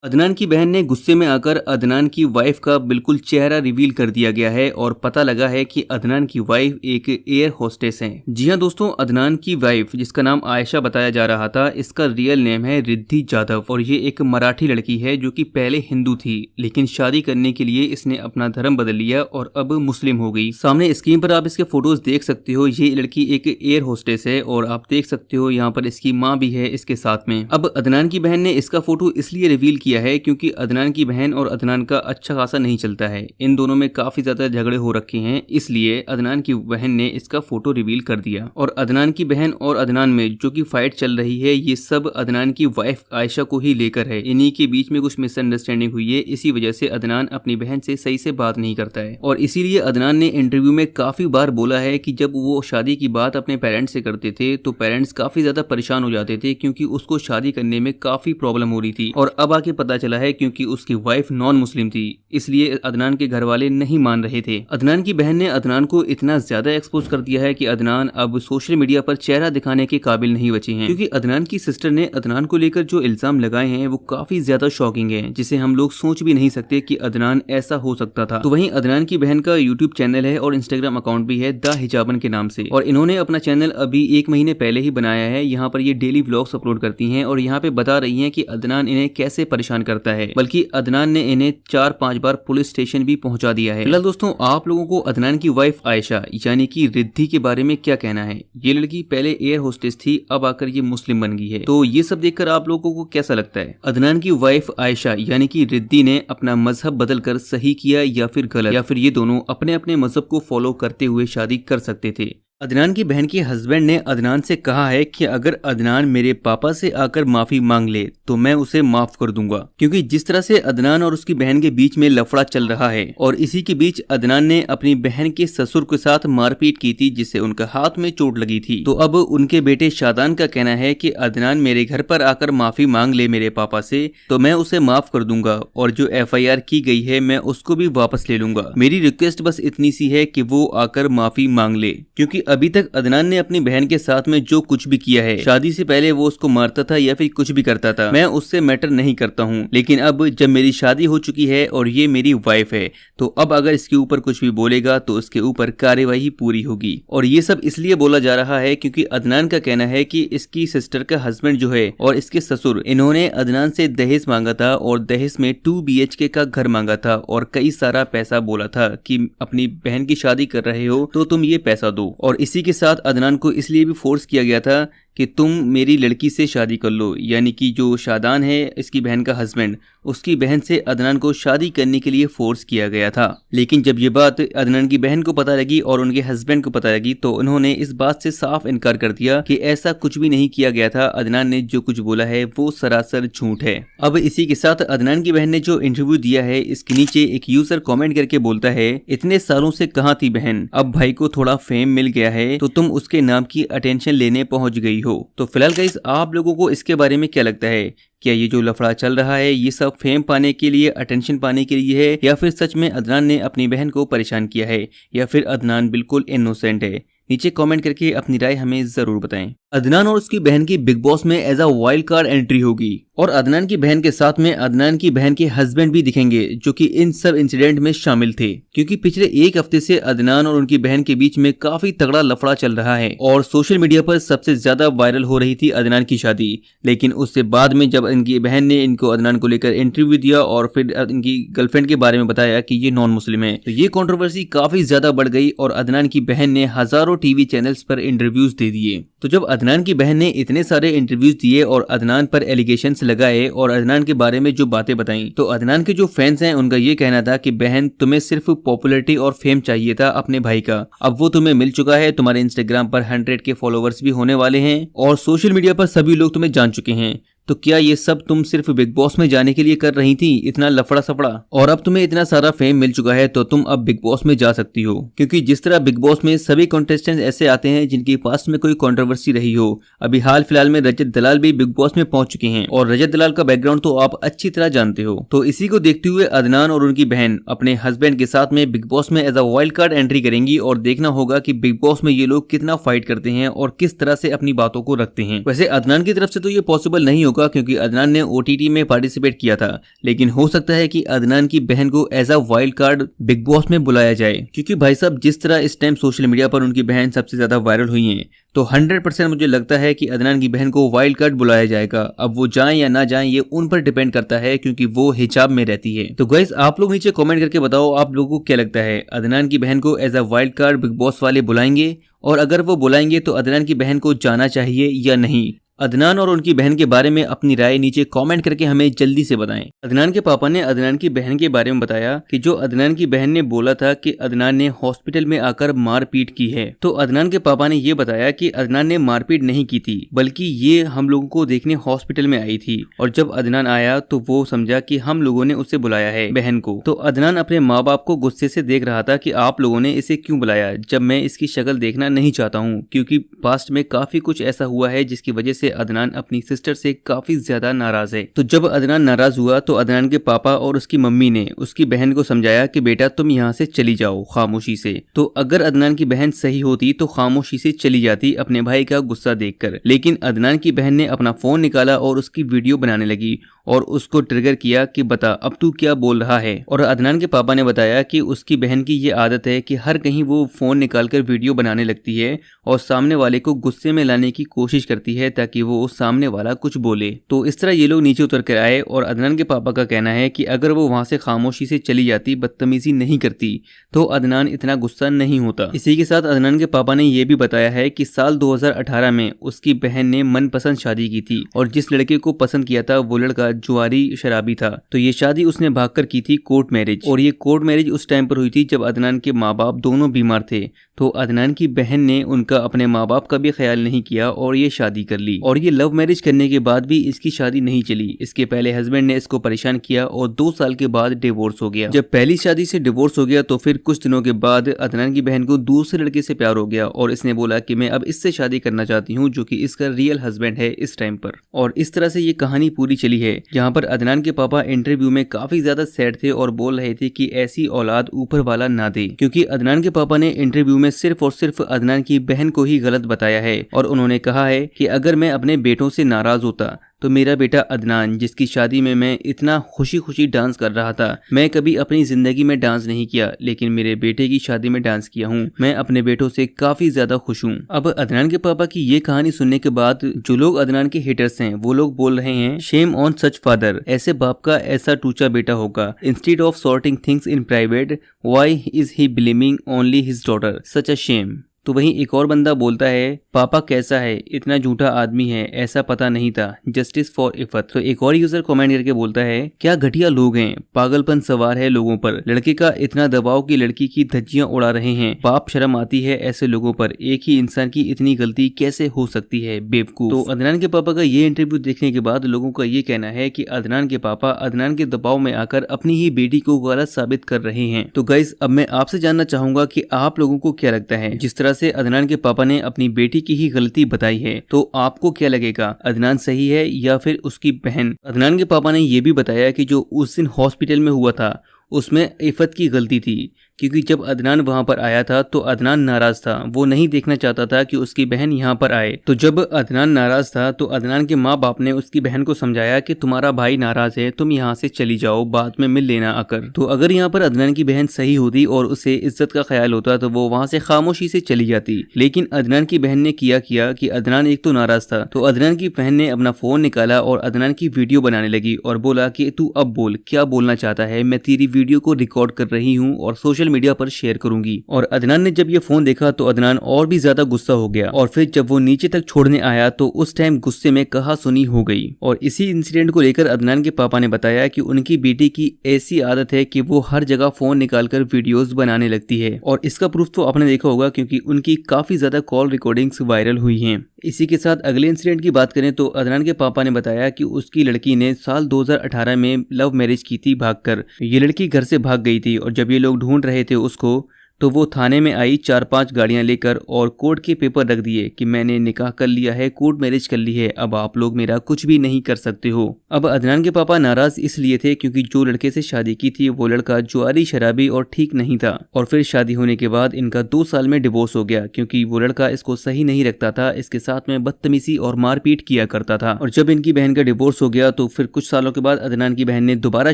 अदनान की बहन ने गुस्से में आकर अदनान की वाइफ का बिल्कुल चेहरा रिवील कर दिया गया है और पता लगा है कि अदनान की वाइफ एक एयर होस्टेस हैं। जी हाँ दोस्तों, अदनान की वाइफ जिसका नाम आयशा बताया जा रहा था, इसका रियल नेम है रिद्धि जाधव और ये एक मराठी लड़की है जो कि पहले हिंदू थी, लेकिन शादी करने के लिए इसने अपना धर्म बदल लिया और अब मुस्लिम हो गई। सामने स्क्रीन पर आप इसके फोटोज देख सकते हो। ये लड़की एक एयर होस्टेस है और आप देख सकते हो यहाँ पर इसकी माँ भी है इसके साथ में। अब अदनान की बहन ने इसका फोटो इसलिए रिवील किया है क्योंकि अदनान की बहन और अदनान का अच्छा खासा नहीं चलता है। इन दोनों में काफी ज्यादा झगड़े हो रखे हैं, इसलिए अदनान की बहन ने इसका फोटो रिवील कर दिया। और अदनान की बहन और अदनान में जो कि फाइट चल रही है, ये सब अदनान की वाइफ आयशा को ही लेकर है। इन्हीं के बीच में कुछ मिसअंडरस्टैंडिंग हुई है, इसी वजह से अदनान अपनी बहन से सही से बात नहीं करता है। और इसीलिए अदनान ने इंटरव्यू में काफी बार बोला है कि जब वो शादी की बात अपने पेरेंट्स से करते थे तो पेरेंट्स काफी ज्यादा परेशान हो जाते थे क्योंकि उसको शादी करने में काफी प्रॉब्लम हो रही थी। और अब आके पता चला है क्योंकि उसकी वाइफ नॉन मुस्लिम थी, इसलिए अदनान के घर वाले नहीं मान रहे थे। अदनान की बहन ने अदनान को इतना ज्यादा एक्सपोज कर दिया है कि अदनान अब सोशल मीडिया पर चेहरा दिखाने के काबिल नहीं बचे हैं, क्योंकि अदनान की सिस्टर ने अदनान को लेकर जो इल्जाम लगाए हैं वो काफी ज्यादा शॉकिंग है, जिसे हम लोग सोच भी नहीं सकते कि अदनान ऐसा हो सकता था। तो वहीं अदनान की बहन का यूट्यूब चैनल है और इंस्टाग्राम अकाउंट भी है द हिजाबन के नाम से, और इन्होंने अपना चैनल अभी 1 महीने पहले ही बनाया है। यहाँ पर ये डेली व्लॉग्स अपलोड करती हैं और यहाँ पे बता रही हैं कि अदनान इन्हें कैसे परेशान करता है, बल्कि अदनान ने इन्हें 4-5 बार पुलिस स्टेशन भी पहुंचा दिया है। फिलहाल दोस्तों, आप लोगों को अदनान की वाइफ आयशा यानी कि रिद्धि के बारे में क्या कहना है? ये लड़की पहले एयर होस्टेस थी, अब आकर ये मुस्लिम बन गई है, तो ये सब देखकर आप लोगों को कैसा लगता है? अदनान की वाइफ आयशा यानी कि रिद्धि ने अपना मजहब बदलकर सही किया या फिर गलत, या फिर ये दोनों अपने अपने मजहब को फॉलो करते हुए शादी कर सकते थे? अदनान की बहन के हस्बैंड ने अदनान से कहा है कि अगर अदनान मेरे पापा से आकर माफी मांग ले तो मैं उसे माफ कर दूंगा, क्योंकि जिस तरह से अदनान और उसकी बहन के बीच में लफड़ा चल रहा है और इसी के बीच अदनान ने अपनी बहन के ससुर के साथ मारपीट की थी जिससे उनका हाथ में चोट लगी थी। तो अब उनके बेटे शादान का कहना है कि अदनान मेरे घर पर आकर माफी मांग ले मेरे पापा से तो मैं उसे माफ कर दूंगा और जो FIR की गई है मैं उसको भी वापस ले लूंगा। मेरी रिक्वेस्ट बस इतनी सी है कि वो आकर माफी मांग ले, क्योंकि अभी तक अदनान ने अपनी बहन के साथ में जो कुछ भी किया है, शादी से पहले वो उसको मारता था या फिर कुछ भी करता था, मैं उससे मैटर नहीं करता हूँ, लेकिन अब जब मेरी शादी हो चुकी है और ये मेरी वाइफ है तो अब अगर इसके ऊपर कुछ भी बोलेगा तो उसके ऊपर कार्यवाही पूरी होगी। और ये सब इसलिए बोला जा रहा है क्योंकि अदनान का कहना है कि इसकी सिस्टर का हस्बैंड जो है और इसके ससुर, इन्होंने अदनान से दहेज मांगा था और दहेज में 2 BHK का घर मांगा था और कई सारा पैसा बोला था कि अपनी बहन की शादी कर रहे हो तो तुम ये पैसा दो। और इसी के साथ अदनान को इसलिए भी फोर्स किया गया था कि तुम मेरी लड़की से शादी कर लो, यानी कि जो शादान है इसकी बहन का हस्बैंड, उसकी बहन से अदनान को शादी करने के लिए फोर्स किया गया था। लेकिन जब ये बात अदनान की बहन को पता लगी और उनके हस्बैंड को पता लगी तो उन्होंने इस बात से साफ इनकार कर दिया कि ऐसा कुछ भी नहीं किया गया था। अदनान ने जो कुछ बोला है वो सरासर झूठ है। अब इसी के साथ अदनान की बहन ने जो इंटरव्यू दिया है, इसके नीचे एक यूजर कॉमेंट करके बोलता है, इतने सालों से कहाँ थी बहन, अब भाई को थोड़ा फेम मिल गया है तो तुम उसके नाम की अटेंशन लेने पहुंच गई हो। तो फिलहाल गाइस, आप लोगों को इसके बारे में क्या लगता है? क्या ये जो लफड़ा चल रहा है ये सब फेम पाने के लिए, अटेंशन पाने के लिए है, या फिर सच में अदनान ने अपनी बहन को परेशान किया है, या फिर अदनान बिल्कुल इनोसेंट है? नीचे कमेंट करके अपनी राय हमें जरूर बताएं। अदनान और उसकी बहन की बिग बॉस में as a wild card entry होगी और अदनान की बहन के साथ में अदनान की बहन के हस्बैंड भी दिखेंगे जो कि इन सब इंसिडेंट में शामिल थे, क्योंकि पिछले 1 हफ्ते से अदनान और उनकी बहन के बीच में काफी तगड़ा लफड़ा चल रहा है और सोशल मीडिया पर सबसे ज्यादा वायरल हो रही थी अदनान की शादी। लेकिन उससे बाद में जब इनकी बहन ने इनको अदनान को लेकर इंटरव्यू दिया और फिर इनकी गर्लफ्रेंड के बारे में बताया कि ये नॉन मुस्लिम है, तो ये कंट्रोवर्सी काफी ज्यादा बढ़ गई और अदनान की बहन ने हजारों टीवी चैनल्स पर इंटरव्यूज दे दिए। तो जब अदनान की बहन ने इतने सारे इंटरव्यूज दिए और अदनान पर एलिगेशंस लगाए और अदनान के बारे में जो बातें बताई, तो अदनान के जो फैंस हैं उनका ये कहना था कि बहन, तुम्हें सिर्फ पॉपुलैरिटी और फेम चाहिए था अपने भाई का, अब वो तुम्हें मिल चुका है। तुम्हारे इंस्टाग्राम पर 100 के फॉलोवर्स भी होने वाले हैं और सोशल मीडिया पर सभी लोग तुम्हें जान चुके हैं। तो क्या ये सब तुम सिर्फ बिग बॉस में जाने के लिए कर रही थी, इतना लफड़ा सफड़ा? और अब तुम्हें इतना सारा फेम मिल चुका है तो तुम अब बिग बॉस में जा सकती हो, क्योंकि जिस तरह बिग बॉस में सभी कंटेस्टेंट्स ऐसे आते हैं जिनकी पास्ट में कोई कंट्रोवर्सी रही हो। अभी हाल फिलहाल में रजत दलाल भी बिग बॉस में पहुंच चुके हैं और रजत दलाल का बैकग्राउंड तो आप अच्छी तरह जानते हो। तो इसी को देखते हुए अदनान और उनकी बहन अपने हस्बैंड के साथ में बिग बॉस में as a wild card entry करेंगी और देखना होगा कि बिग बॉस में ये लोग कितना फाइट करते हैं और किस तरह से अपनी बातों को रखते हैं। वैसे अदनान की तरफ से तो ये पॉसिबल नहीं होगा रुका क्योंकि अदनान ने OTT में पार्टिसिपेट किया था, लेकिन हो सकता है कि अदनान की बहन को as a wild card Bigg Boss में बुलाया जाए, क्योंकि भाई साहब जिस तरह इस टाइम सोशल मीडिया पर उनकी बहन सबसे ज्यादा वायरल हुई है, तो 100% मुझे लगता है कि अदनान की बहन को वाइल्ड कार्ड बुलाया जाएगा। अब वो जाएं या ना जाएं ये उन पर डिपेंड करता है, क्योंकि वो हिजाब में रहती है। तो गाइस आप लोग नीचे कमेंट करके बताओ आप लोगों को क्या लगता है, अदनान की बहन को as a wild card Bigg Boss वाले बुलाएंगे, और अगर वो बुलाएंगे तो अदनान की बहन को जाना चाहिए या नहीं। अदनान और उनकी बहन के बारे में अपनी राय नीचे कमेंट करके हमें जल्दी से बताएं। अदनान के पापा ने अदनान की बहन के बारे में बताया कि जो अदनान की बहन ने बोला था कि अदनान ने हॉस्पिटल में आकर मारपीट की है, तो अदनान के पापा ने ये बताया कि अदनान ने मारपीट नहीं की थी, बल्कि ये हम लोगों को देखने हॉस्पिटल में आई थी, और जब अदनान आया तो वो समझा कि हम लोगों ने उसे बुलाया है बहन को। तो अदनान अपने माँ बाप को गुस्से से देख रहा था कि आप लोगों ने इसे क्यों बुलाया, जब मैं इसकी शक्ल देखना नहीं चाहता हूँ, क्योंकि पास्ट में काफी कुछ ऐसा हुआ है जिसकी वजह से अदनान अपनी सिस्टर से काफी ज्यादा नाराज है। तो जब अदनान नाराज हुआ तो अदनान के पापा और उसकी मम्मी ने उसकी बहन को समझाया कि बेटा तुम यहाँ से चली जाओ खामोशी से। तो अगर अदनान की बहन सही होती तो खामोशी से चली जाती अपने भाई का गुस्सा देखकर, लेकिन अदनान की बहन ने अपना फोन निकाला और उसकी वीडियो बनाने लगी और उसको ट्रिगर किया कि बता अब तू क्या बोल रहा है। और अदनान के पापा ने बताया कि उसकी बहन की ये आदत है कि हर कहीं वो फोन निकालकर वीडियो बनाने लगती है और सामने वाले को गुस्से में लाने की कोशिश करती है ताकि वो सामने वाला कुछ बोले। तो इस तरह ये लोग नीचे उतर कर आए और अदनान के पापा का कहना है कि अगर वो वहां से खामोशी से चली जाती, बदतमीजी नहीं करती, तो अदनान इतना गुस्सा नहीं होता। इसी के साथ अदनान के पापा ने यह भी बताया है कि साल 2018 में उसकी बहन ने मनपसंद शादी की थी और जिस लड़के को पसंद किया था वो लड़का जुआरी शराबी था। तो ये शादी उसने भागकर की थी कोर्ट मैरिज, और ये कोर्ट मैरिज उस टाइम पर हुई थी जब अदनान के माँ बाप दोनों बीमार थे। तो अदनान की बहन ने उनका अपने माँ बाप का भी ख्याल नहीं किया और ये शादी कर ली। और ये लव मैरिज करने के बाद भी इसकी शादी नहीं चली। इसके पहले हस्बैंड ने इसको परेशान किया और 2 साल के बाद डिवोर्स हो गया। जब पहली शादी से डिवोर्स हो गया तो फिर कुछ दिनों के बाद अदनान की बहन को दूसरे लड़के से प्यार हो गया और इसने बोला कि मैं अब इससे शादी करना चाहती हूँ जो कि इसका रियल हस्बैंड है इस टाइम पर। और इस तरह से ये कहानी पूरी चली है, जहाँ पर अदनान के पापा इंटरव्यू में काफी ज्यादा सैड थे और बोल रहे थे कि ऐसी औलाद ऊपर वाला ना दे, क्योंकि अदनान के पापा ने इंटरव्यू में सिर्फ और सिर्फ अदनान की बहन को ही गलत बताया है। और उन्होंने कहा है कि अगर मैं अपने बेटों से नाराज होता तो मेरा बेटा अदनान, जिसकी शादी में मैं इतना खुशी खुशी डांस कर रहा था, मैं कभी अपनी जिंदगी में डांस नहीं किया, लेकिन मेरे बेटे की शादी में डांस किया हूँ। मैं अपने बेटों से काफी ज्यादा खुश हूँ। अब अदनान के पापा की ये कहानी सुनने के बाद जो लोग अदनान के हेटर्स हैं वो लोग बोल रहे हैं शेम ऑन सच फादर, ऐसे बाप का ऐसा टूचा बेटा होगा। Instead of sorting things in private, why is he blaming only his daughter, such a shame. तो वहीं एक और बंदा बोलता है पापा कैसा है, इतना झूठा आदमी है, ऐसा पता नहीं था, जस्टिस फॉर इफत। तो एक और यूजर कमेंट करके बोलता है क्या घटिया लोग हैं, पागलपन सवार है लोगों पर, लड़के का इतना दबाव कि लड़की की धज्जियां उड़ा रहे हैं, पाप शर्म आती है ऐसे लोगों पर, एक ही इंसान की इतनी गलती कैसे हो सकती है, बेवकूफ। तो अदनान के पापा का ये इंटरव्यू देखने के बाद लोगों का ये कहना है कि अदनान के पापा अदनान के दबाव में आकर अपनी ही बेटी को गलत साबित कर रहे हैं। तो गाइस अब मैं आपसे जानना चाहूंगा कि आप लोगों को क्या लगता है, जिस तरह से अदनान के पापा ने अपनी बेटी की ही गलती बताई है, तो आपको क्या लगेगा, अदनान सही है या फिर उसकी बहन? अदनान के पापा ने यह भी बताया कि जो उस दिन हॉस्पिटल में हुआ था उसमें इफत की गलती थी, क्योंकि जब अदनान वहां पर आया था तो अदनान नाराज था, वो नहीं देखना चाहता था कि उसकी बहन यहाँ पर आए। तो जब अदनान नाराज था तो अदनान के माँ बाप ने उसकी बहन को समझाया कि तुम्हारा भाई नाराज है, तुम यहाँ से चली जाओ, बाद में मिल लेना आकर। तो अगर यहाँ पर अदनान की बहन सही होती और उसे इज्जत का ख्याल होता तो वो वहां से खामोशी से चली जाती, लेकिन अदनान की बहन ने किया कि अदनान एक तो नाराज था, तो अदनान की बहन ने अपना फोन निकाला और अदनान की वीडियो बनाने लगी और बोला कि तू अब बोल, क्या बोलना चाहता है, मैं तेरी वीडियो को रिकॉर्ड कर रही हूँ और सोशल मीडिया पर शेयर करूंगी। और अदनान ने जब ये फोन देखा तो अदनान और भी ज्यादा गुस्सा हो गया और फिर जब वो नीचे तक छोड़ने आया तो उस टाइम गुस्से में कहा सुनी हो गई। और इसी इंसिडेंट को लेकर अदनान के पापा ने बताया कि उनकी बेटी की ऐसी आदत है कि वो हर जगह फोन निकालकर वीडियोस बनाने लगती है, और इसका प्रूफ तो आपने देखा होगा क्योंकि उनकी काफी ज्यादा कॉल रिकॉर्डिंग्स वायरल हुई हैं। इसी के साथ अगले इंसिडेंट की बात करें तो अदनान के पापा ने बताया कि उसकी लड़की ने साल 2018 में लव मैरिज की थी भागकर। ये लड़की घर से भाग गई थी और जब ये लोग ढूंढ रहे थे उसको तो वो थाने में आई 4-5 गाड़ियां लेकर और कोर्ट के पेपर रख दिए कि मैंने निकाह कर लिया है, कोर्ट मैरिज कर ली है, अब आप लोग मेरा कुछ भी नहीं कर सकते हो। अब अदनान के पापा नाराज इसलिए थे क्योंकि जो लड़के से शादी की थी वो लड़का जुआरी, शराबी और ठीक नहीं था। और फिर शादी होने के बाद इनका 2 साल में डिवोर्स हो गया क्योंकि वो लड़का इसको सही नहीं रखता था, इसके साथ में बदतमीजी और मारपीट किया करता था। और जब इनकी बहन का डिवोर्स हो गया तो फिर कुछ सालों के बाद अदनान की बहन ने दोबारा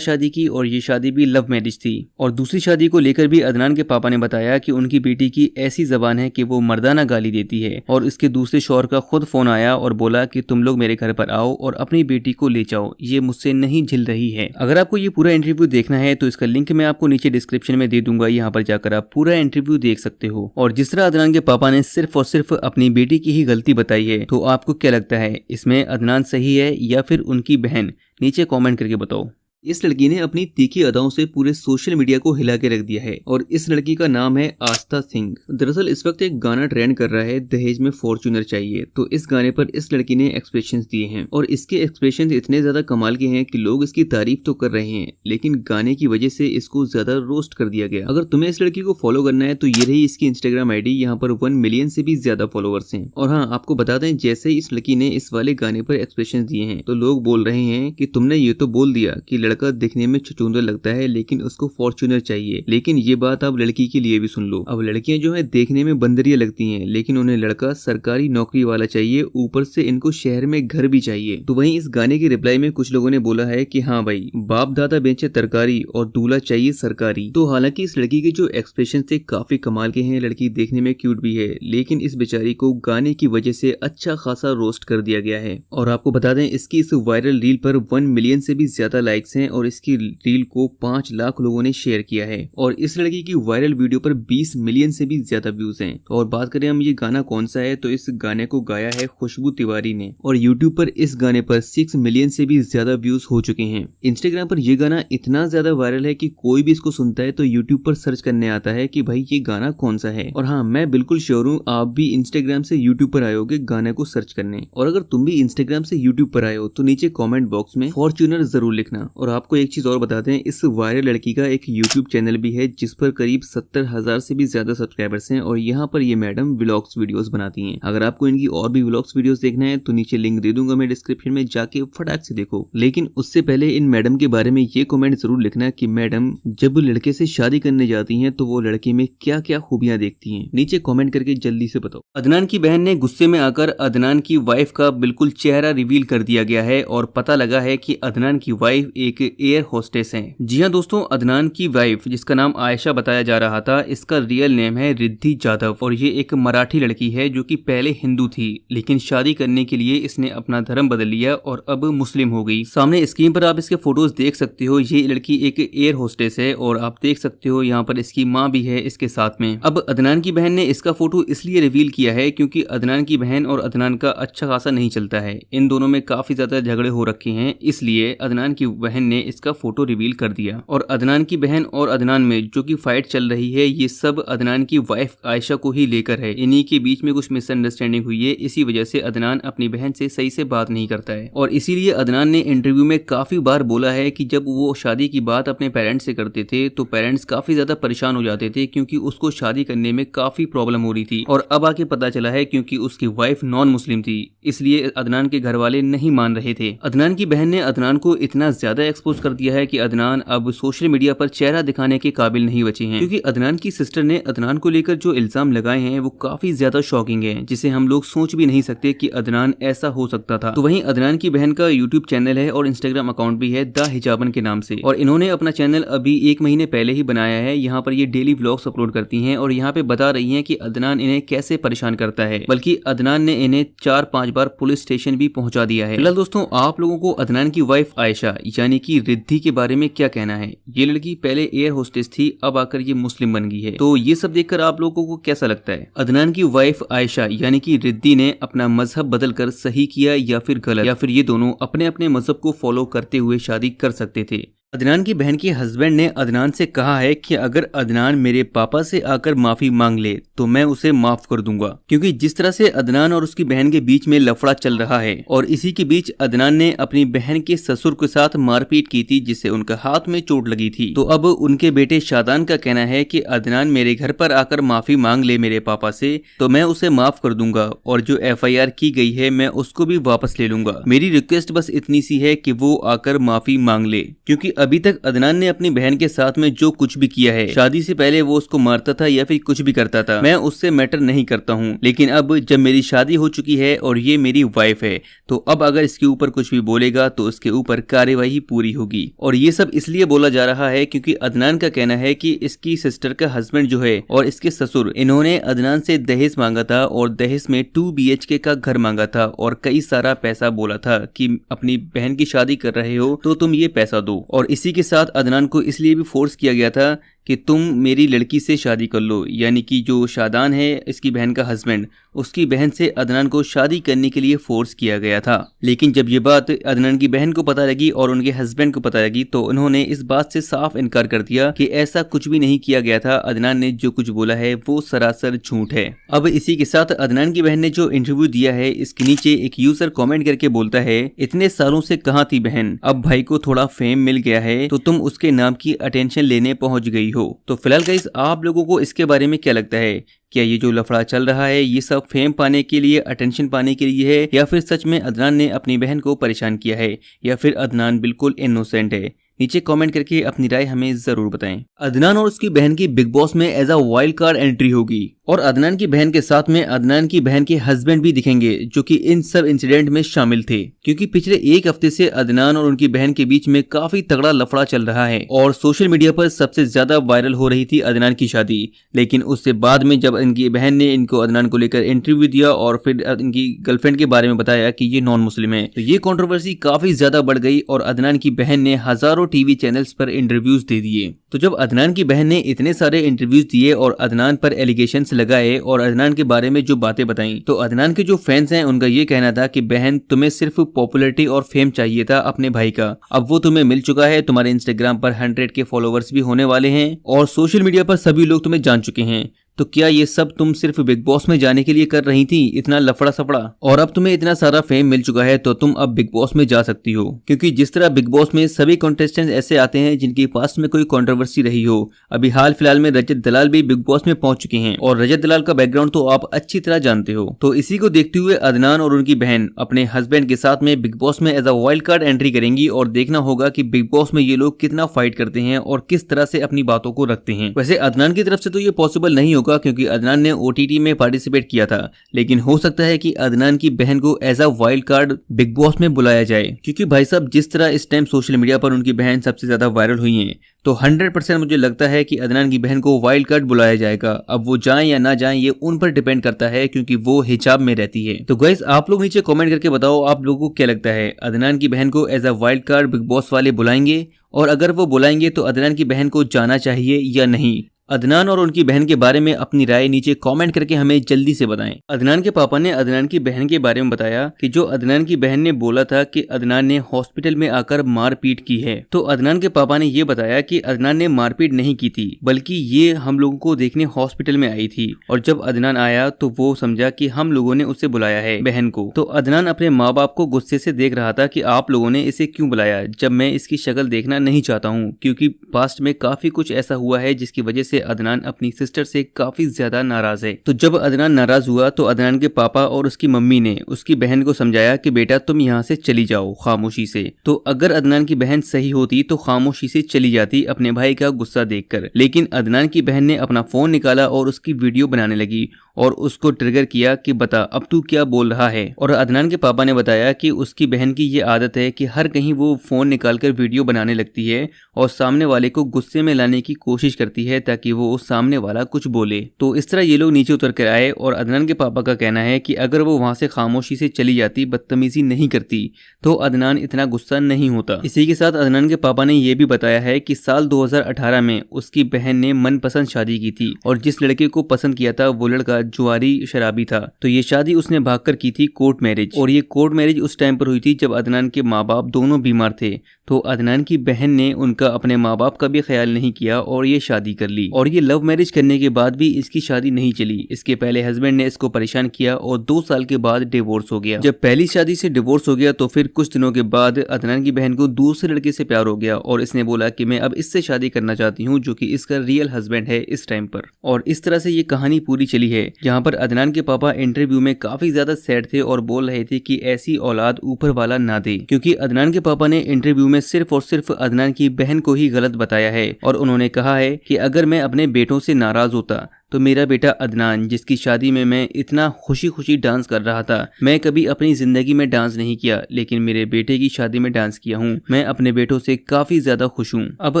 शादी की और ये शादी भी लव मैरिज थी। और दूसरी शादी को लेकर भी अदनान के पापा ने बताया कि उनकी बेटी की ऐसी जबान है कि वो मर्दाना गाली देती है। और इसके दूसरे शौहर का खुद फोन आया और बोला कि तुम लोग मेरे घर पर आओ और अपनी बेटी को ले जाओ, ये मुझसे नहीं झिल रही है। अगर आपको ये पूरा इंटरव्यू देखना है तो इसका लिंक मैं आपको नीचे डिस्क्रिप्शन में दे दूंगा, यहाँ पर जाकर आप पूरा इंटरव्यू देख सकते हो। और जिस तरह अदनान के पापा ने सिर्फ और सिर्फ अपनी बेटी की ही गलती बताई है, तो आपको क्या लगता है, इसमें अदनान सही है या फिर उनकी बहन? नीचे कमेंट करके बताओ। इस लड़की ने अपनी तीखी अदाओं से पूरे सोशल मीडिया को हिला के रख दिया है और इस लड़की का नाम है आस्था सिंह। दरअसल इस वक्त एक गाना ट्रेंड कर रहा है, दहेज में फॉर्च्यूनर चाहिए। तो इस गाने पर इस लड़की ने एक्सप्रेशंस दिए हैं और इसके एक्सप्रेशंस इतने ज्यादा कमाल के हैं कि लोग इसकी तारीफ तो कर रहे हैं, लेकिन गाने की वजह से इसको ज्यादा रोस्ट कर दिया गया। अगर तुम्हें इस लड़की को फॉलो करना है तो ये रही इसकी इंस्टाग्राम आईडी, यहाँ पर 1 मिलियन से भी ज्यादा फॉलोअर्स हैं। और हाँ, आपको बता दें, जैसे ही इस लड़की ने इस वाले गाने पर एक्सप्रेशन दिए हैं तो लोग बोल रहे हैं कि तुमने ये तो बोल दिया कि लड़का दिखने में छुछुंदर लगता है लेकिन उसको फॉर्च्यूनर चाहिए, लेकिन ये बात अब लड़की के लिए भी सुन लो। अब लड़कियां जो है देखने में बंदरिया लगती हैं, लेकिन उन्हें लड़का सरकारी नौकरी वाला चाहिए, ऊपर से इनको शहर में घर भी चाहिए। तो वहीं इस गाने की रिप्लाई में कुछ लोगों ने बोला है कि हाँ भाई, बाप दादा बेचे तरकारी और दूल्हा चाहिए सरकारी। तो हालांकि इस लड़की के जो एक्सप्रेशन थे काफी कमाल के हैं, लड़की देखने में क्यूट भी है, लेकिन इस बेचारी को गाने की वजह से अच्छा खासा रोस्ट कर दिया गया है। और आपको बता दें, इसकी इस वायरल रील पर 1 मिलियन से भी ज्यादा लाइक्स हैं और इसकी रील को 5 लाख लोगों ने शेयर किया है। और इस लड़की की वायरल वीडियो पर 20 मिलियन से भी ज्यादा व्यूज हैं। और बात करें हम ये गाना कौन सा है, तो इस गाने को गाया है खुशबू तिवारी ने और यूट्यूब पर इस गाने पर 6 मिलियन से भी ज्यादा व्यूज हो चुके हैं। इंस्टाग्राम पर यह गाना इतना ज्यादा वायरल है कि कोई भी इसको सुनता है तो यूट्यूब पर सर्च करने आता है कि भाई ये गाना कौन सा है। और हाँ, मैं बिल्कुल श्योर हूँ आप भी इंस्टाग्राम से यूट्यूब पर आए होगे गाने को सर्च करने। और अगर तुम भी इंस्टाग्राम से यूट्यूब पर आए हो तो नीचे कॉमेंट बॉक्स में फॉर्च्यूनर जरूर लिखना। और आपको एक चीज और बता दें, इस वायरल लड़की का एक यूट्यूब चैनल भी है जिस पर करीब 70,000 से भी ज्यादा सब्सक्राइबर्स हैं और यहाँ पर ये मैडम व्लॉग्स वीडियोस बनाती हैं। अगर आपको इनकी और भी व्लॉग्स वीडियोस देखना है तो नीचे लिंक दे दूंगा मैं डिस्क्रिप्शन में, जाके फटाक से देखो। लेकिन उससे पहले इन मैडम के बारे में ये कमेंट जरूर लिखना कि मैडम जब लड़के से शादी करने जाती हैं तो वो लड़के में क्या क्या खूबियां देखती हैं, नीचे कमेंट करके जल्दी से बताओ। अदनान की बहन ने गुस्से में आकर अदनान की वाइफ का बिल्कुल चेहरा रिवील कर दिया गया है और पता लगा है कि अदनान की वाइफ एक एयर होस्टेस है। जी हाँ दोस्तों, अदनान की वाइफ जिसका नाम आयशा बताया जा रहा था, इसका रियल नेम है रिद्धि जाधव और ये एक मराठी लड़की है जो कि पहले हिंदू थी, लेकिन शादी करने के लिए इसने अपना धर्म बदल लिया और अब मुस्लिम हो गई। सामने स्क्रीन पर आप इसके फोटोज देख सकते हो, ये लड़की एक एयर होस्टेस है और आप देख सकते हो यहाँ पर इसकी माँ भी है इसके साथ में। अब अदनान की बहन ने इसका फोटो इसलिए रिवील किया है क्योंकि अदनान की बहन और अदनान का अच्छा खासा नहीं चलता है, इन दोनों में काफी ज्यादा झगड़े हो रखे हैं, इसलिए अदनान की बहन ने इसका फोटो रिवील कर दिया। और अदनान की बहन और अदनान में जो कि फाइट चल रही है, ये सब अदनान की वाइफ आयशा को ही लेकर है। इन्हीं के बीच में कुछ मिसअंडरस्टैंडिंग हुई है, इसी वजह से अदनान अपनी बहन से सही से बात नहीं करता है। और इसीलिए अदनान ने इंटरव्यू में काफी बार बोला है कि जब वो शादी की बात अपने पेरेंट्स से करते थे तो पेरेंट्स काफी ज्यादा परेशान हो जाते थे क्योंकि उसको शादी करने में काफी प्रॉब्लम हो रही थी। और अब आके पता चला है क्योंकि उसकी वाइफ नॉन मुस्लिम थी, इसलिए अदनान के घर वाले नहीं मान रहे थे। अदनान की बहन ने अदनान को इतना ज्यादा एक्सपोज कर दिया है कि अदनान अब सोशल मीडिया पर चेहरा दिखाने के काबिल नहीं बचे हैं, क्योंकि अदनान की सिस्टर ने अदनान को लेकर जो इल्जाम लगाए हैं वो काफी ज्यादा शॉकिंग है, जिसे हम लोग सोच भी नहीं सकते कि अदनान ऐसा हो सकता था। तो वहीं अदनान की बहन का यूट्यूब चैनल है और इंस्टाग्राम अकाउंट भी है द हिजाबन के नाम से, और इन्होंने अपना चैनल अभी 1 महीने पहले ही बनाया है। यहाँ पर ये डेली व्लॉग्स अपलोड करती हैं और यहाँ पे बता रही हैं कि अदनान इन्हें कैसे परेशान करता है, बल्कि अदनान ने इन्हें 4-5 बार पुलिस स्टेशन भी पहुंचा दिया है। फिलहाल दोस्तों, आप लोगों को अदनान की वाइफ आयशा यानी कि रिद्धि के बारे में क्या कहना है? ये लड़की पहले एयर होस्टेस थी, अब आकर ये मुस्लिम बन गई है, तो ये सब देखकर आप लोगों को कैसा लगता है? अदनान की वाइफ आयशा यानी कि रिद्धि ने अपना मजहब बदलकर सही किया या फिर गलत, या फिर ये दोनों अपने अपने मजहब को फॉलो करते हुए शादी कर सकते थे? अदनान की बहन के हस्बैंड ने अदनान से कहा है कि अगर अदनान मेरे पापा से आकर माफी मांग ले तो मैं उसे माफ कर दूंगा, क्योंकि जिस तरह से अदनान और उसकी बहन के बीच में लफड़ा चल रहा है और इसी के बीच अदनान ने अपनी बहन के ससुर के साथ मारपीट की थी जिससे उनका हाथ में चोट लगी थी। तो अब उनके बेटे शादान का कहना है कि अदनान मेरे घर पर आकर माफी मांग ले मेरे पापा से तो मैं उसे माफ कर दूंगा और जो FIR की गई है मैं उसको भी वापस ले लूंगा। मेरी रिक्वेस्ट बस इतनी सी है कि वो आकर माफी मांग ले, क्योंकि अभी तक अदनान ने अपनी बहन के साथ में जो कुछ भी किया है, शादी से पहले वो उसको मारता था या फिर कुछ भी करता था, मैं उससे मैटर नहीं करता हूँ, लेकिन अब जब मेरी शादी हो चुकी है और ये मेरी वाइफ है तो अब अगर इसके ऊपर कुछ भी बोलेगा तो उसके ऊपर कार्यवाही पूरी होगी। और ये सब इसलिए बोला जा रहा है क्योंकि अदनान का कहना है कि इसकी सिस्टर का हस्बैंड जो है और इसके ससुर, इन्होंने अदनान से दहेज मांगा था और दहेज में 2 BHK का घर मांगा था और कई सारा पैसा बोला था कि अपनी बहन की शादी कर रहे हो तो तुम ये पैसा दो। और इसी के साथ अदनान को इसलिए भी फोर्स किया गया था कि तुम मेरी लड़की से शादी कर लो, यानी कि जो शादान है इसकी बहन का हस्बैंड, उसकी बहन से अदनान को शादी करने के लिए फोर्स किया गया था। लेकिन जब ये बात अदनान की बहन को पता लगी और उनके हस्बैंड को पता लगी तो उन्होंने इस बात से साफ इनकार कर दिया कि ऐसा कुछ भी नहीं किया गया था, अदनान ने जो कुछ बोला है वो सरासर झूठ है। अब इसी के साथ अदनान की बहन ने जो इंटरव्यू दिया है इसके नीचे एक यूजर कमेंट करके बोलता है, इतने सालों से कहाँ थी बहन, अब भाई को थोड़ा फेम मिल गया है तो तुम उसके नाम की अटेंशन लेने पहुंच गई हो। तो फिलहाल गाइस आप लोगों को इसके बारे में क्या लगता है, क्या ये जो लफड़ा चल रहा है ये सब फेम पाने के लिए, अटेंशन पाने के लिए है, या फिर सच में अदनान ने अपनी बहन को परेशान किया है, या फिर अदनान बिल्कुल इनोसेंट है? नीचे कमेंट करके अपनी राय हमें जरूर बताएं। अदनान और उसकी बहन की बिग बॉस में as a wild card entry होगी और अदनान की बहन के साथ में अदनान की बहन के हस्बैंड भी दिखेंगे जो कि इन सब इंसिडेंट में शामिल थे, क्योंकि पिछले एक हफ्ते से अदनान और उनकी बहन के बीच में काफी तगड़ा लफड़ा चल रहा है और सोशल मीडिया पर सबसे ज्यादा वायरल हो रही थी अदनान की शादी। लेकिन उससे बाद में जब इनकी बहन ने इनको अदनान को लेकर इंटरव्यू दिया और फिर इनकी गर्लफ्रेंड के बारे में बताया कि ये नॉन मुस्लिम है, तो ये कंट्रोवर्सी काफी ज्यादा बढ़ गई और अदनान की बहन ने हजारों टीवी चैनल्स पर इंटरव्यूज दे दिए। तो जब अदनान की बहन ने इतने सारे इंटरव्यूज दिए और अदनान पर एलिगेशंस लगाए और अदनान के बारे में जो बातें बताई, तो अदनान के जो फैंस हैं उनका ये कहना था कि बहन तुम्हें सिर्फ पॉपुलैरिटी और फेम चाहिए था अपने भाई का, अब वो तुम्हें मिल चुका है, तुम्हारे इंस्टाग्राम पर 100 के फॉलोवर्स भी होने वाले हैं और सोशल मीडिया पर सभी लोग तुम्हें जान चुके हैं, तो क्या ये सब तुम सिर्फ बिग बॉस में जाने के लिए कर रही थी, इतना लफड़ा सफड़ा, और अब तुम्हें इतना सारा फेम मिल चुका है तो तुम अब बिग बॉस में जा सकती हो। क्योंकि जिस तरह बिग बॉस में सभी कंटेस्टेंट्स ऐसे आते हैं जिनके पास में कोई कंट्रोवर्सी रही हो, अभी हाल फिलहाल में रजत दलाल भी बिग बॉस में पहुंच चुके हैं और रजत दलाल का बैकग्राउंड तो आप अच्छी तरह जानते हो। तो इसी को देखते हुए अदनान और उनकी बहन अपने हस्बैंड के साथ में बिग बॉस में as a wild card entry करेंगी और देखना होगा कि बिग बॉस में ये लोग कितना फाइट करते हैं और किस तरह से अपनी बातों को रखते हैं। वैसे अदनान की तरफ से तो ये पॉसिबल नहीं होगा क्योंकि अदनान ने OTT में पार्टिसिपेट किया था, लेकिन हो सकता है कि अदनान की बहन को as a wild card Bigg Boss में बुलाया जाए, क्योंकि भाई साहब जिस तरह इस टाइम सोशल मीडिया पर उनकी बहन सबसे ज्यादा वायरल हुई है तो 100% मुझे लगता है कि अदनान की बहन को वाइल्ड कार्ड बुलाया जाएगा। अब वो जाएं या ना जाएं ये उन पर डिपेंड करता है क्योंकि वो हिजाब में रहती है। तो गाइस आप लोग नीचे कमेंट करके बताओ आप लोगों को क्या लगता है, अदनान की बहन को as a wild card Bigg Boss वाले बुलाएंगे, और अगर वो बुलाएंगे तो अदनान की बहन को जाना चाहिए या नहीं? अदनान और उनकी बहन के बारे में अपनी राय नीचे कमेंट करके हमें जल्दी से बताएं। अदनान के पापा ने अदनान की बहन के बारे में बताया कि जो अदनान की बहन ने बोला था कि अदनान ने हॉस्पिटल में आकर मारपीट की है, तो अदनान के पापा ने ये बताया कि अदनान ने मारपीट नहीं की थी, बल्कि ये हम लोगों को देखने हॉस्पिटल में आई थी और जब अदनान आया तो वो समझा कि हम लोगों ने उसे बुलाया है बहन को। तो अदनान अपने माँ बाप को गुस्से से देख रहा था कि आप लोगों ने इसे क्यों बुलाया, जब मैं इसकी शक्ल देखना नहीं चाहता हूँ, क्योंकि पास्ट में काफी कुछ ऐसा हुआ है जिसकी वजह से अदनान अपनी सिस्टर से काफी ज्यादा नाराज है। तो जब अदनान नाराज हुआ तो अदनान के पापा और उसकी मम्मी ने उसकी बहन को समझाया कि बेटा तुम यहाँ से चली जाओ खामोशी से। तो अगर अदनान की बहन सही होती तो खामोशी से चली जाती अपने भाई का गुस्सा देखकर, लेकिन अदनान की बहन ने अपना फोन निकाला और उसकी वीडियो बनाने लगी और उसको ट्रिगर किया कि बता अब तू क्या बोल रहा है। और अदनान के पापा ने बताया कि उसकी बहन की ये आदत है कि हर कहीं वो फोन निकालकर वीडियो बनाने लगती है और सामने वाले को गुस्से में लाने की कोशिश करती है ताकि वो सामने वाला कुछ बोले। तो इस तरह ये लोग नीचे उतर कर आए और अदनान के पापा का कहना है कि अगर वो वहां से खामोशी से चली जाती, बदतमीजी नहीं करती, तो अदनान इतना गुस्सा नहीं होता। इसी के साथ अदनान के पापा ने यह भी बताया है कि साल 2018 में उसकी बहन ने मनपसंद शादी की थी और जिस लड़के को पसंद किया था वो लड़का जुआरी शराबी था। तो ये शादी उसने भागकर की थी कोर्ट मैरिज, और ये कोर्ट मैरिज उस टाइम पर हुई थी जब अदनान के माँ बाप दोनों बीमार थे। तो अदनान की बहन ने उनका अपने माँ बाप का भी ख्याल नहीं किया और ये शादी कर ली। और ये लव मैरिज करने के बाद भी इसकी शादी नहीं चली। इसके पहले हस्बैंड ने इसको परेशान किया और 2 साल के बाद डिवोर्स हो गया। जब पहली शादी से डिवोर्स हो गया तो फिर कुछ दिनों के बाद अदनान की बहन को दूसरे लड़के से प्यार हो गया और इसने बोला कि मैं अब इससे शादी करना चाहती हूँ, जो कि इसका रियल हस्बैंड है इस टाइम पर। और इस तरह से ये कहानी पूरी चली है, जहाँ पर अदनान के पापा इंटरव्यू में काफी ज्यादा सैड थे और बोल रहे थे कि ऐसी औलाद ऊपर वाला ना दे, क्योंकि अदनान के पापा ने इंटरव्यू में सिर्फ और सिर्फ अदनान की बहन को ही गलत बताया है। और उन्होंने कहा है कि अगर मैं अपने बेटों से नाराज होता तो मेरा बेटा अदनान, जिसकी शादी में मैं इतना खुशी खुशी डांस कर रहा था, मैं कभी अपनी जिंदगी में डांस नहीं किया, लेकिन मेरे बेटे की शादी में डांस किया हूँ। मैं अपने बेटों से काफी ज्यादा खुश हूँ। अब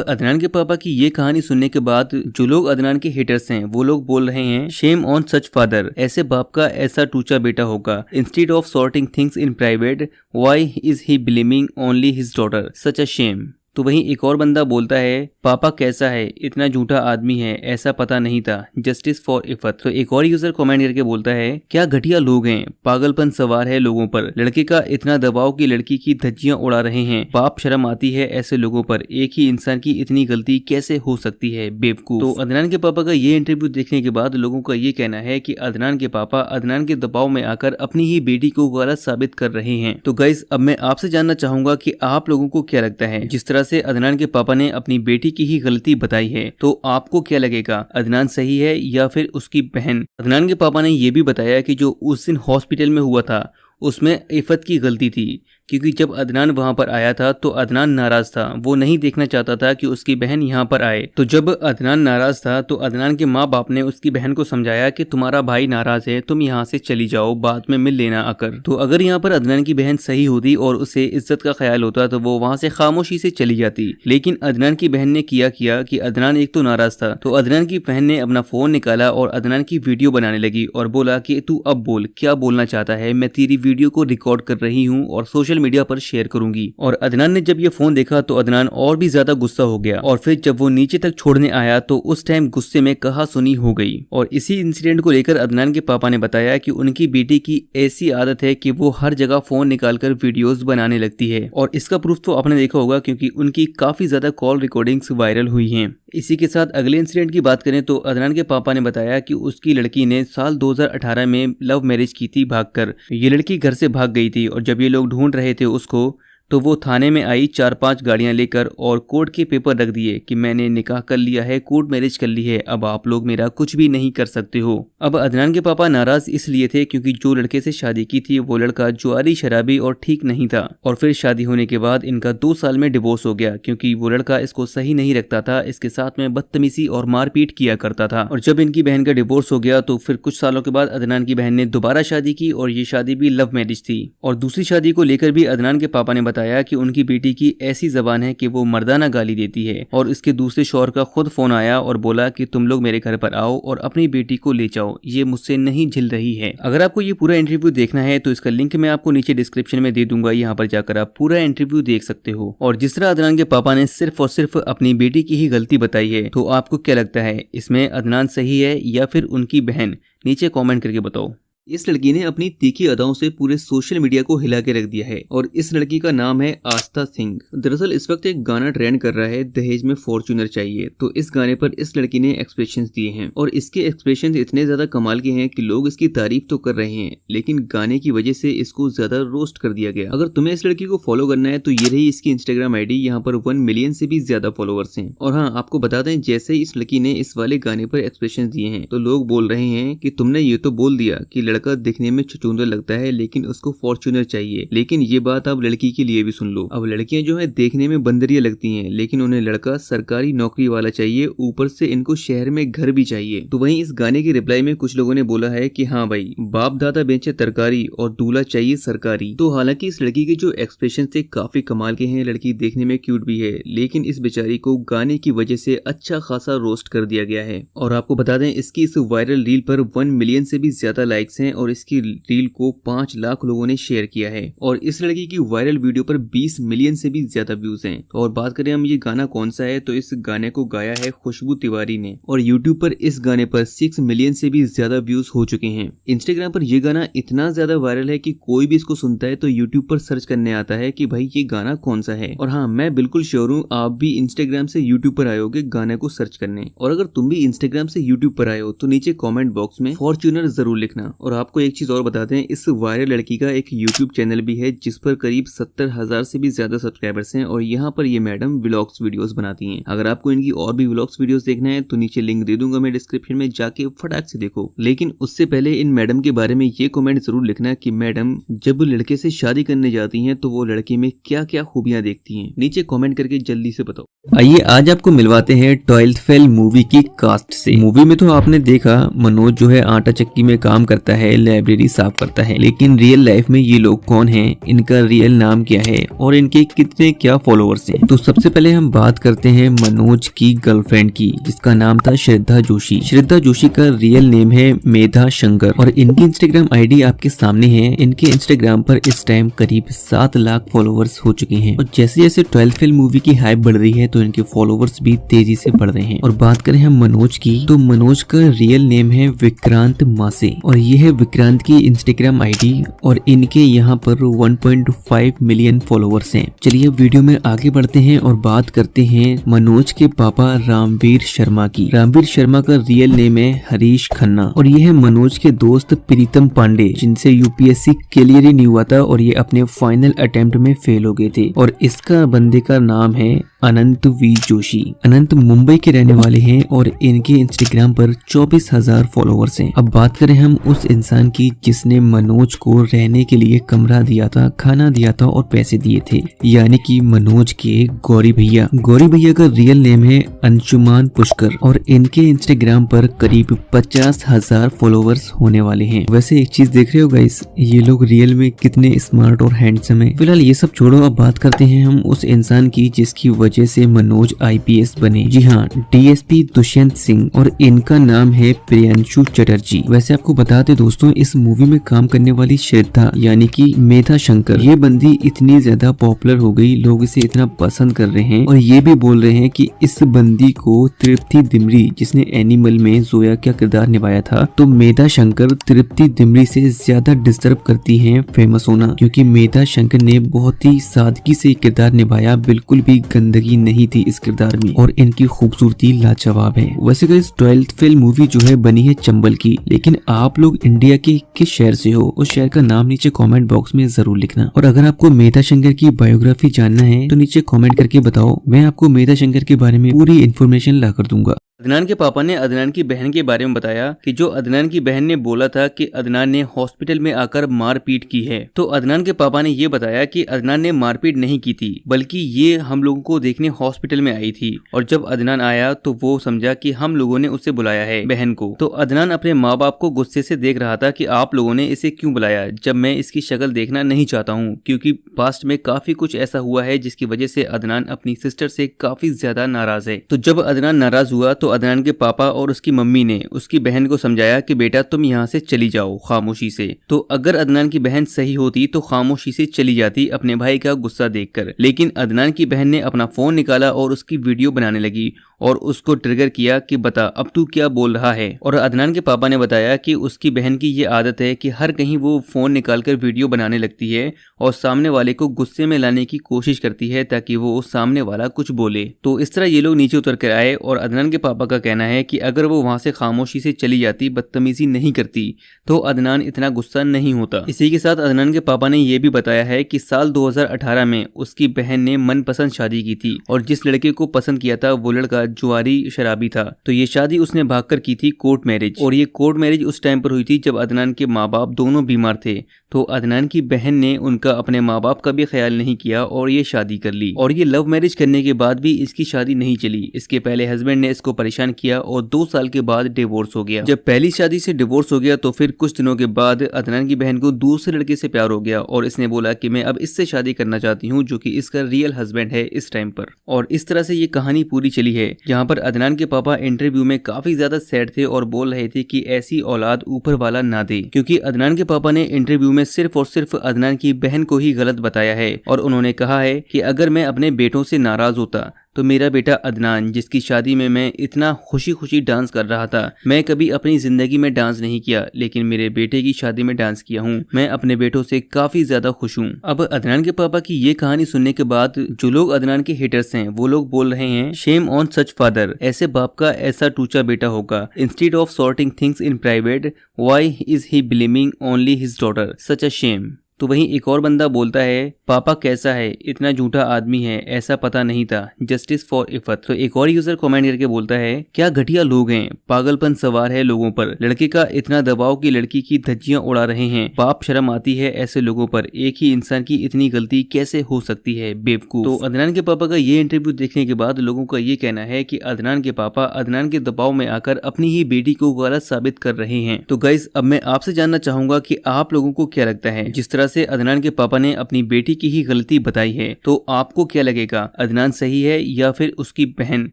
अदनान के पापा की ये कहानी सुनने के बाद जो लोग अदनान के हेटर्स हैं वो लोग बोल रहे हैं, शेम ऑन सच फादर, ऐसे बाप का ऐसा टूचा बेटा होगा। Instead of sorting things in private, why is he blaming only his daughter, such a shame. तो वहीं एक और बंदा बोलता है, पापा कैसा है, इतना झूठा आदमी है, ऐसा पता नहीं था, जस्टिस फॉर इफत। तो एक और यूजर कमेंट करके बोलता है, क्या घटिया लोग हैं, पागलपन सवार है लोगों पर, लड़के का इतना दबाव कि लड़की की धज्जियां उड़ा रहे हैं, पाप शर्म आती है ऐसे लोगों पर, एक ही इंसान की इतनी गलती कैसे हो सकती है, बेवकूफ। तो अदनान के पापा का ये इंटरव्यू देखने के बाद लोगों का ये कहना है कि अदनान के पापा अदनान के दबाव में आकर अपनी ही बेटी को गलत साबित कर रहे हैं। तो गाइस, अब मैं आपसे जानना चाहूंगा कि आप लोगों को क्या लगता है, जिस तरह से अदनान के पापा ने अपनी बेटी की ही गलती बताई है, तो आपको क्या लगेगा, अदनान सही है या फिर उसकी बहन? अदनान के पापा ने यह भी बताया कि जो उस दिन हॉस्पिटल में हुआ था उसमें इफत की गलती थी, क्योंकि जब अदनान वहां पर आया था तो अदनान नाराज था, वो नहीं देखना चाहता था कि उसकी बहन यहाँ पर आए। तो जब अदनान नाराज था तो अदनान के माँ बाप ने उसकी बहन को समझाया कि तुम्हारा भाई नाराज है, तुम यहाँ से चली जाओ, बाद में मिल लेना आकर। तो अगर यहाँ पर अदनान की बहन सही होती और उसे इज्जत का ख्याल होता तो वो वहां से खामोशी से चली जाती, लेकिन अदनान की बहन ने किया कि अदनान एक तो नाराज था, तो अदनान की बहन ने अपना फोन निकाला और अदनान की वीडियो बनाने लगी और बोला कि तू अब बोल, क्या बोलना चाहता है, मैं तेरी वीडियो को रिकॉर्ड कर रही हूँ और सोशल मीडिया पर शेयर करूंगी। और अदनान ने जब ये फोन देखा तो अदनान और भी ज्यादा गुस्सा हो गया और फिर जब वो नीचे तक छोड़ने आया तो उस टाइम गुस्से में कहा सुनी हो गई। और इसी इंसिडेंट को लेकर अदनान के पापा ने बताया कि उनकी बेटी की ऐसी आदत है कि वो हर जगह फोन निकालकर वीडियोस बनाने लगती है, और इसका प्रूफ तो आपने देखा होगा क्योंकि उनकी काफी ज्यादा कॉल रिकॉर्डिंग्स वायरल हुई हैं। इसी के साथ अगले इंसिडेंट की बात करें तो अदनान के पापा ने बताया कि उसकी लड़की ने साल 2018 में लव मैरिज की थी भागकर। ये लड़की घर से भाग गई थी और जब ये लोग ढूंढ रहे थे उसको तो वो थाने में आई 4-5 गाड़ियां लेकर और कोर्ट के पेपर रख दिए कि मैंने निकाह कर लिया है, कोर्ट मैरिज कर ली है, अब आप लोग मेरा कुछ भी नहीं कर सकते हो। अब अदनान के पापा नाराज इसलिए थे क्योंकि जो लड़के से शादी की थी वो लड़का जुआरी, शराबी और ठीक नहीं था। और फिर शादी होने के बाद इनका 2 साल में डिवोर्स हो गया क्योंकि वो लड़का इसको सही नहीं रखता था, इसके साथ में बदतमीजी और मारपीट किया करता था। और जब इनकी बहन का डिवोर्स हो गया तो फिर कुछ सालों के बाद अदनान की बहन ने दोबारा शादी की और ये शादी भी लव मैरिज थी। और दूसरी शादी को लेकर भी अदनान के पापा ने बताया कि उनकी बेटी की ऐसी जबान है कि वो मर्दाना गाली देती है। और इसके दूसरे शौहर का खुद फोन आया और बोला कि तुम लोग मेरे घर पर आओ और अपनी बेटी को ले जाओ, ये मुझसे नहीं झिल रही है। अगर आपको ये पूरा इंटरव्यू देखना है तो इसका लिंक मैं आपको नीचे डिस्क्रिप्शन में दे दूंगा, यहाँ पर जाकर आप पूरा इंटरव्यू देख सकते हो। और जिस तरह अदनान के पापा ने सिर्फ और सिर्फ अपनी बेटी की ही गलती बताई है, तो आपको क्या लगता है, इसमें अदनान सही है या फिर उनकी बहन? नीचे कॉमेंट करके बताओ। इस लड़की ने अपनी तीखी अदाओं से पूरे सोशल मीडिया को हिला के रख दिया है और इस लड़की का नाम है आस्था सिंह। दरअसल इस वक्त एक गाना ट्रेंड कर रहा है, दहेज में फॉर्च्यूनर चाहिए। तो इस गाने पर इस लड़की ने एक्सप्रेशंस दिए हैं और इसके एक्सप्रेशंस इतने ज्यादा कमाल के हैं कि लोग इसकी तारीफ तो कर रहे हैं, लेकिन गाने की वजह से इसको ज्यादा रोस्ट कर दिया गया। अगर तुम्हें इस लड़की को फॉलो करना है तो ये रही इसकी इंस्टाग्राम आईडी, यहाँ पर 1 मिलियन से भी ज्यादा फॉलोअर्स हैं। और हाँ, आपको बता दें, जैसे ही इस लड़की ने इस वाले गाने पर एक्सप्रेशन दिए हैं तो लोग बोल रहे हैं कि तुमने ये तो बोल दिया कि लड़का दिखने में छुचुंदर लगता है लेकिन उसको फॉर्च्यूनर चाहिए, लेकिन ये बात अब लड़की के लिए भी सुन लो। अब लड़कियां जो है देखने में बंदरिया लगती हैं, लेकिन उन्हें लड़का सरकारी नौकरी वाला चाहिए, ऊपर से इनको शहर में घर भी चाहिए। तो वहीं इस गाने के रिप्लाई में कुछ लोगों ने बोला है कि हाँ भाई, बाप दादा बेचे तरकारी और दूल्हा चाहिए सरकारी। तो हालांकि इस लड़की के जो एक्सप्रेशन थे काफी कमाल के हैं, लड़की देखने में क्यूट भी है, लेकिन इस बेचारी को गाने की वजह से अच्छा खासा रोस्ट कर दिया गया है। और आपको बता दें, इसकी इस वायरल रील पर 1 मिलियन से भी ज्यादा लाइक्स हैं हैं और इसकी रील को 5 लाख लोगों ने शेयर किया है और इस लड़की की वायरल वीडियो पर 20 मिलियन से भी ज्यादा व्यूज हैं। और बात करें हम ये गाना कौन सा है, तो इस गाने को गाया है खुशबू तिवारी ने और यूट्यूब पर इस गाने पर 6 मिलियन से भी ज्यादा व्यूज हो चुके हैं। इंस्टाग्राम पर यह गाना इतना ज्यादा वायरल है कि कोई भी इसको सुनता है तो यूट्यूब पर सर्च करने आता है कि भाई ये गाना कौन सा है। और हाँ, मैं बिल्कुल श्योर हूँ आप भी इंस्टाग्राम से यूट्यूब पर आए होगे गाने को सर्च करने। और अगर तुम भी इंस्टाग्राम से यूट्यूब पर आए हो तो नीचे कमेंट बॉक्स में फॉर्च्यूनर जरूर लिखना। और आपको एक चीज और बता दें, इस वायरल लड़की का एक यूट्यूब चैनल भी है जिस पर करीब 70,000 से भी ज्यादा सब्सक्राइबर्स हैं और यहाँ पर ये मैडम व्लॉग्स वीडियोस बनाती हैं। अगर आपको इनकी और भी व्लॉग्स वीडियोस देखना है तो नीचे लिंक दे दूंगा मैं डिस्क्रिप्शन में, जाके फटाक से देखो। लेकिन उससे पहले इन मैडम के बारे में ये कमेंट जरूर लिखना कि मैडम जब लड़के से शादी करने जाती हैं तो वो लड़के में क्या क्या खूबियां देखती हैं, नीचे कमेंट करके जल्दी से बताओ। आइए आज आपको मिलवाते हैं 12th फेल मूवी की कास्ट से। मूवी में तो आपने देखा मनोज जो है आटा चक्की में काम करता है, लाइब्रेरी साफ करता है, लेकिन रियल लाइफ में ये लोग कौन हैं, इनका रियल नाम क्या है और इनके कितने क्या फॉलोअर्स हैं। तो सबसे पहले हम बात करते हैं मनोज की गर्लफ्रेंड की, जिसका नाम था श्रद्धा जोशी। श्रद्धा जोशी का रियल नेम है मेधा शंकर और इनकी इंस्टाग्राम आईडी आपके सामने है। इनके इंस्टाग्राम पर इस टाइम करीब 7 लाख फॉलोअर्स हो चुके हैं और जैसे जैसे 12th फेल मूवी की हाइप बढ़ रही है तो इनके फॉलोअर्स भी तेजी से बढ़ रहे हैं। और बात करें हम मनोज की, तो मनोज का रियल नेम है विक्रांत मासे और ये है विक्रांत की इंस्टाग्राम आईडी और इनके यहाँ पर 1.5 मिलियन फॉलोअर्स हैं। चलिए वीडियो में आगे बढ़ते हैं और बात करते हैं मनोज के पापा रामवीर शर्मा की। रामवीर शर्मा का रियल नेम है हरीश खन्ना और ये है मनोज के दोस्त प्रीतम पांडे, जिनसे यूपीएससी क्लियर ही नहीं हुआ था और ये अपने फाइनल अटेम्प्ट में फेल हो गए थे। और इसका बंदे का नाम है अनंत वी जोशी। अनंत मुंबई के रहने वाले हैं और इनके इंस्टाग्राम पर 24,000 फॉलोअर्स हैं। अब बात करें हम उस इंसान की जिसने मनोज को रहने के लिए कमरा दिया था, खाना दिया था और पैसे दिए थे, यानी कि मनोज के गौरी भैया। गौरी भैया का रियल नेम है अंशुमान पुष्कर और इनके इंस्टाग्राम पर करीब 50,000 फॉलोअर्स होने वाले हैं। वैसे एक चीज देख रहे हो गाइस, ये लोग रियल में कितने स्मार्ट और हैंडसम है। फिलहाल ये सब छोड़ो, अब बात करते हैं हम उस इंसान की जिसकी वजह से मनोज आईपीएस बने। जी हाँ, डीएसपी दुष्यंत सिंह और इनका नाम है प्रियांशु चटर्जी। वैसे आपको बता दें दोस्तों, इस मूवी में काम करने वाली श्रद्धा यानी कि मेधा शंकर, ये बंदी इतनी ज्यादा पॉपुलर हो गई, लोग इसे इतना पसंद कर रहे हैं और ये भी बोल रहे हैं कि इस बंदी को तृप्ति दिमरी, जिसने एनिमल में जोया का किरदार निभाया था, तो मेधा शंकर तृप्ति दिमरी से ज्यादा डिस्टर्ब करती है फेमस होना, क्योंकि मेधा शंकर ने बहुत ही सादगी से किरदार निभाया, बिल्कुल भी गंदगी नहीं थी इस किरदार में और इनकी खूबसूरती लाजवाब है। वैसे गाइस 12th फेल मूवी जो है बनी है चंबल की, लेकिन आप लोग इंडिया के किस शहर से हो, उस शहर का नाम नीचे कमेंट बॉक्स में जरूर लिखना। और अगर आपको मेधा शंकर की बायोग्राफी जानना है तो नीचे कमेंट करके बताओ, मैं आपको मेधा शंकर के बारे में पूरी इन्फॉर्मेशन ला कर दूंगा। अदनान के पापा ने अदनान की बहन के बारे में बताया कि जो अदनान की बहन ने बोला था कि अदनान ने हॉस्पिटल में आकर मारपीट की है, तो अदनान के पापा ने ये बताया कि अदनान ने मारपीट नहीं की थी, बल्कि ये हम लोगों को देखने हॉस्पिटल में आई थी और जब अदनान आया तो वो समझा कि हम लोगों ने उसे बुलाया है बहन को। तो अदनान अपने माँ बाप को गुस्से से देख रहा था कि आप लोगों ने इसे क्यों बुलाया, जब मैं इसकी शक्ल देखना नहीं चाहता हूँ, क्योंकि पास्ट में काफी कुछ ऐसा हुआ है जिसकी वजह से अदनान अपनी सिस्टर से काफी ज्यादा नाराज है। तो जब अदनान नाराज हुआ तो अदनान के पापा और उसकी मम्मी ने उसकी बहन को समझाया कि बेटा तुम यहाँ से चली जाओ खामोशी से। तो अगर अदनान की बहन सही होती तो खामोशी से चली जाती अपने भाई का गुस्सा देखकर, लेकिन अदनान की बहन ने अपना फोन निकाला और उसकी वीडियो बनाने लगी और उसको ट्रिगर किया कि बता अब तू क्या बोल रहा है। और अदनान के पापा ने बताया कि उसकी बहन की ये आदत है कि हर कहीं वो फोन निकालकर वीडियो बनाने लगती है और सामने वाले को गुस्से में लाने की कोशिश करती है ताकि वो सामने वाला कुछ बोले। तो इस तरह ये लोग नीचे उतर कर आए और अदनान के पापा का कहना है कि अगर वो वहां से खामोशी से चली जाती, बदतमीजी नहीं करती, तो अदनान इतना गुस्सा नहीं होता। इसी के साथ अदनान के पापा ने यह भी बताया है कि साल 2018 में उसकी बहन ने मनपसंद शादी की थी और जिस लड़के को पसंद किया था वो लड़का जुआरी शराबी था। तो ये शादी उसने भागकर की थी कोर्ट मैरिज, और ये कोर्ट मैरिज उस टाइम पर हुई थी जब अदनान के माँ बाप दोनों बीमार थे। तो अदनान की बहन ने उनका अपने माँ बाप का भी ख्याल नहीं किया और ये शादी कर ली। और ये लव मैरिज करने के बाद भी इसकी शादी नहीं चली। इसके पहले हस्बैंड ने इसको परेशान किया और 2 साल के बाद डिवोर्स हो गया। जब पहली शादी से डिवोर्स हो गया तो फिर कुछ दिनों के बाद अदनान की बहन को दूसरे लड़के से प्यार हो गया और इसने बोला कि मैं अब इससे शादी करना चाहती हूँ, जो कि इसका रियल हस्बैंड है इस टाइम पर। और इस तरह से ये कहानी पूरी चली है, जहाँ पर अदनान के पापा इंटरव्यू में काफी ज्यादा सैड थे और बोल रहे थे कि ऐसी औलाद ऊपर वाला ना दे, क्योंकि अदनान के पापा ने इंटरव्यू में सिर्फ और सिर्फ अदनान की बहन को ही गलत बताया है और उन्होंने कहा है कि अगर मैं अपने बेटों से नाराज होता तो मेरा बेटा अदनान, जिसकी शादी में मैं इतना खुशी खुशी डांस कर रहा था, मैं कभी अपनी जिंदगी में डांस नहीं किया, लेकिन मेरे बेटे की शादी में डांस किया हूँ। मैं अपने बेटों से काफी ज्यादा खुश हूँ। अब अदनान के पापा की ये कहानी सुनने के बाद जो लोग अदनान के हेटर्स हैं वो लोग बोल रहे हैं, शेम ऑन सच फादर, ऐसे बाप का ऐसा टूचा बेटा होगा। Instead of sorting things in private, why is he blaming only his daughter, such a shame. तो वहीं एक और बंदा बोलता है, पापा कैसा है, इतना झूठा आदमी है, ऐसा पता नहीं था, जस्टिस फॉर इफत। तो एक और यूजर कमेंट करके बोलता है, क्या घटिया लोग हैं, पागलपन सवार है लोगों पर, लड़के का इतना दबाव कि लड़की की धज्जियां उड़ा रहे हैं, पाप शर्म आती है ऐसे लोगों पर, एक ही इंसान की इतनी गलती कैसे हो सकती है, बेवकूफ। तो अदनान के पापा का ये इंटरव्यू देखने के बाद लोगों का ये कहना है कि अदनान के पापा अदनान के दबाव में आकर अपनी ही बेटी को गलत साबित कर रहे हैं। तो गाइस, अब मैं आपसे जानना चाहूंगा कि आप लोगों को क्या लगता है, जिस तरह से अदनान के पापा ने अपनी बेटी की ही गलती बताई है, तो आपको क्या लगेगा, अदनान सही है या फिर उसकी बहन?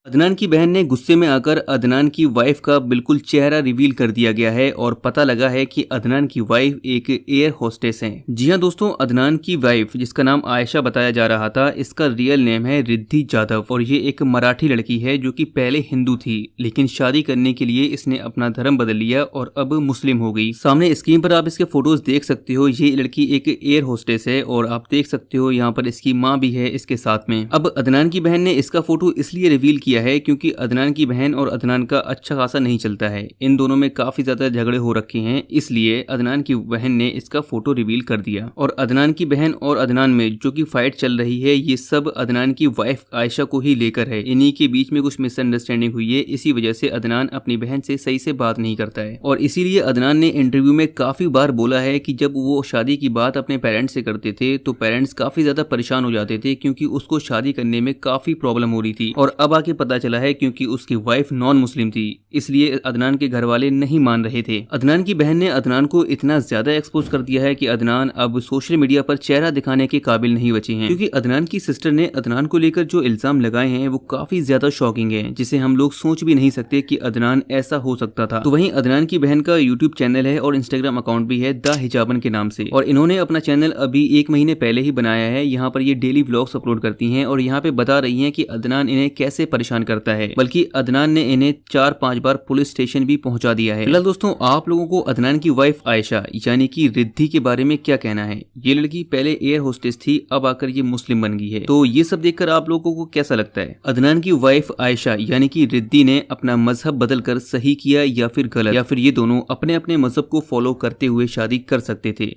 अदनान की बहन ने गुस्से में आकर अदनान की वाइफ का बिल्कुल चेहरा रिवील कर दिया गया है और पता लगा है कि अदनान की वाइफ एक एयर होस्टेस है। जी हाँ दोस्तों, अदनान की वाइफ, जिसका नाम आयशा बताया जा रहा था, इसका रियल नेम है रिद्धि जाधव और ये एक मराठी लड़की है जो कि पहले हिंदू थी, लेकिन शादी करने के लिए इसने अपना धर्म बदल लिया और अब मुस्लिम हो गई। सामने स्क्रीन पर आप इसके फोटोज देख सकते हो। ये लड़की एक एयर होस्टेस है और आप देख सकते हो यहाँ पर इसकी माँ भी है इसके साथ में। अब अदनान की बहन ने इसका फोटो इसलिए रिवील किया है क्योंकि अदनान की बहन और अदनान का अच्छा खासा नहीं चलता है, इन दोनों में काफी ज्यादा झगड़े हो रखे हैं, इसलिए अदनान की बहन ने इसका फोटो रिवील कर दिया। और अदनान की बहन और अदनान में जो कि फाइट चल रही है, ये सब अदनान की वाइफ आयशा को ही लेकर है। इन्हीं के बीच में कुछ मिसअंडरस्टैंडिंग हुई है, इसी वजह से अदनान अपनी बहन से सही से बात नहीं करता है और इसीलिए अदनान ने इंटरव्यू में काफी बार बोला है कि जब वो शादी की बात अपने पेरेंट्स से करते थे तो पेरेंट्स काफी ज्यादा परेशान हो जाते थे, क्योंकि उसको शादी करने में काफी प्रॉब्लम हो रही थी। और अब आके पता चला है क्योंकि उसकी वाइफ नॉन मुस्लिम थी, इसलिए अदनान के घर वाले नहीं मान रहे थे। अदनान की बहन ने अदनान को इतना ज्यादा एक्सपोज कर दिया है कि अदनान अब सोशल मीडिया पर चेहरा दिखाने के काबिल नहीं बचे हैं, क्योंकि अदनान की सिस्टर ने अदनान को लेकर जो इल्जाम लगाए हैं वो काफी ज्यादा शॉकिंग है, जिसे हम लोग सोच भी नहीं सकते कि अदनान ऐसा हो सकता था। तो वहीं अदनान की बहन का यूट्यूब चैनल है और इंस्टाग्राम अकाउंट भी है द हिजाबन के नाम से, और इन्होंने अपना चैनल अभी 1 महीने पहले ही बनाया है। यहाँ पर ये डेली व्लॉग्स अपलोड करती हैं और यहाँ पे बता रही हैं कि अदनान इन्हें कैसे परेशान करता है, बल्कि अदनान ने इन्हें 4-5 बार पुलिस स्टेशन भी पहुंचा दिया है। फिलहाल दोस्तों, आप लोगों को अदनान की वाइफ आयशा यानी कि रिद्धि के बारे में क्या कहना है? ये लड़की पहले एयर होस्टेस थी, अब आकर ये मुस्लिम बन गई है, तो ये सब देखकर आप लोगों को कैसा लगता है? अदनान की वाइफ आयशा यानी कि रिद्धि ने अपना मजहब बदलकर सही किया या फिर गलत, या फिर ये दोनों अपने अपने मजहब को फॉलो करते हुए शादी कर सकते थे?